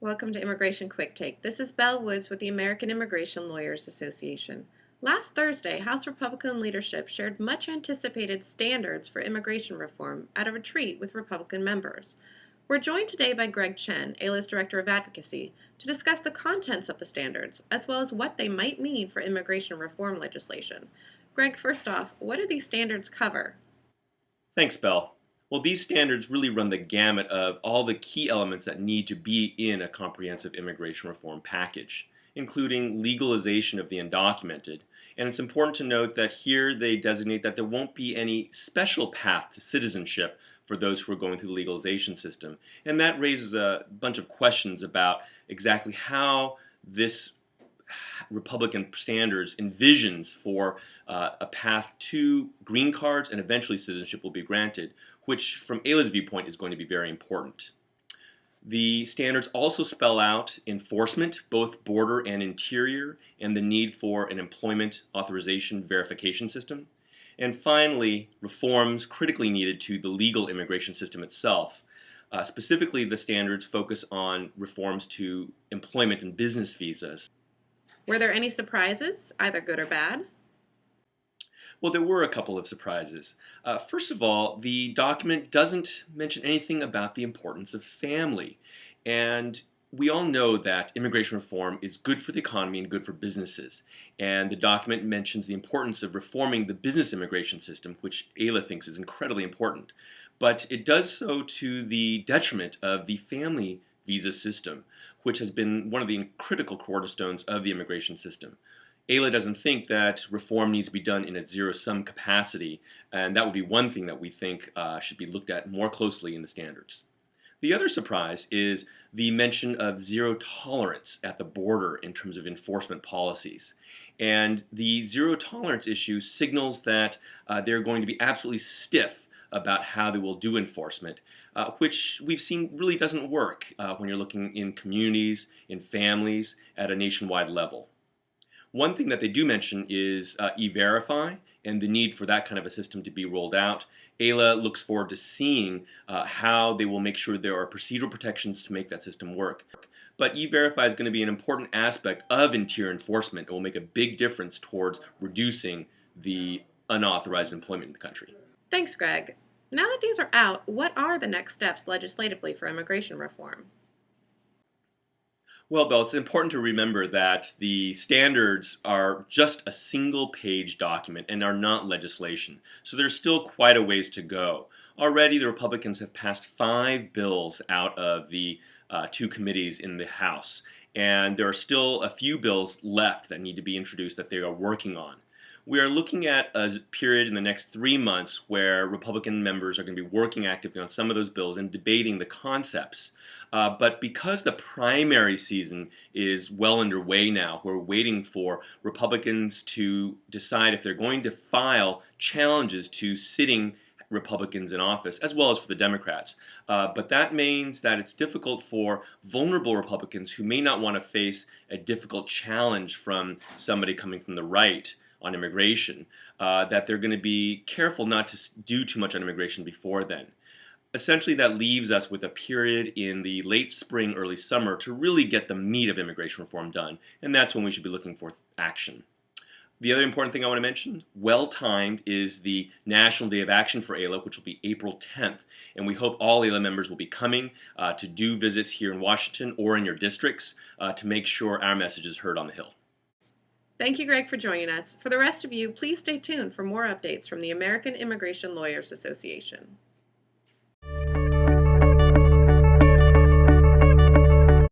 Welcome to Immigration QuickTake. This is Belle Woods with the American Immigration Lawyers Association. Last Thursday, House Republican leadership shared much anticipated standards for immigration reform at a retreat with Republican members. We're joined today by Greg Chen, AILA's Director of Advocacy, to discuss the contents of the standards, as well as what they might mean for immigration reform legislation. Greg, first off, what do these standards cover? Thanks, Belle. Well, these standards really run the gamut of all the key elements that need to be in a comprehensive immigration reform package, including legalization of the undocumented. And it's important to note that here they designate that there won't be any special path to citizenship for those who are going through the legalization system. And that raises a bunch of questions about exactly how this Republican standards envisions for a path to green cards and eventually citizenship will be granted, which from AILA's viewpoint is going to be very important. The standards also spell out enforcement, both border and interior, and the need for an employment authorization verification system. And finally, reforms critically needed to the legal immigration system itself. Specifically, the standards focus on reforms to employment and business visas. Were there any surprises, either good or bad? Well, there were a couple of surprises. First of all, the document doesn't mention anything about the importance of family. And we all know that immigration reform is good for the economy and good for businesses. And the document mentions the importance of reforming the business immigration system, which AILA thinks is incredibly important. But it does so to the detriment of the family visa system, which has been one of the critical cornerstones of the immigration system. AILA doesn't think that reform needs to be done in a zero-sum capacity, and that would be one thing that we think should be looked at more closely in the standards. The other surprise is the mention of zero tolerance at the border in terms of enforcement policies. And the zero tolerance issue signals that they're going to be absolutely stiff about how they will do enforcement, which we've seen really doesn't work when you're looking in communities, in families, at a nationwide level. One thing that they do mention is E-Verify and the need for that kind of a system to be rolled out. AILA looks forward to seeing how they will make sure there are procedural protections to make that system work. But E-Verify is going to be an important aspect of interior enforcement. It will make a big difference towards reducing the unauthorized employment in the country. Thanks, Greg. Now that these are out, what are the next steps legislatively for immigration reform? Well, Bill, it's important to remember that the standards are just a single-page document and are not legislation. So there's still quite a ways to go. Already, the Republicans have passed 5 bills out of the 2 committees in the House. And there are still a few bills left that need to be introduced that they are working on. We are looking at a period in the next 3 months where Republican members are going to be working actively on some of those bills and debating the concepts. But because the primary season is well underway now, we're waiting for Republicans to decide if they're going to file challenges to sitting Republicans in office, as well as for the Democrats. But that means that it's difficult for vulnerable Republicans who may not want to face a difficult challenge from somebody coming from the right on immigration, that they're going to be careful not to do too much on immigration before then. Essentially, that leaves us with a period in the late spring, early summer to really get the meat of immigration reform done, and that's when we should be looking for action. The other important thing I want to mention, well-timed, is the National Day of Action for AILA, which will be April 10th, and we hope all AILA members will be coming to do visits here in Washington or in your districts to make sure our message is heard on the Hill. Thank you, Greg, for joining us. For the rest of you, please stay tuned for more updates from the American Immigration Lawyers Association.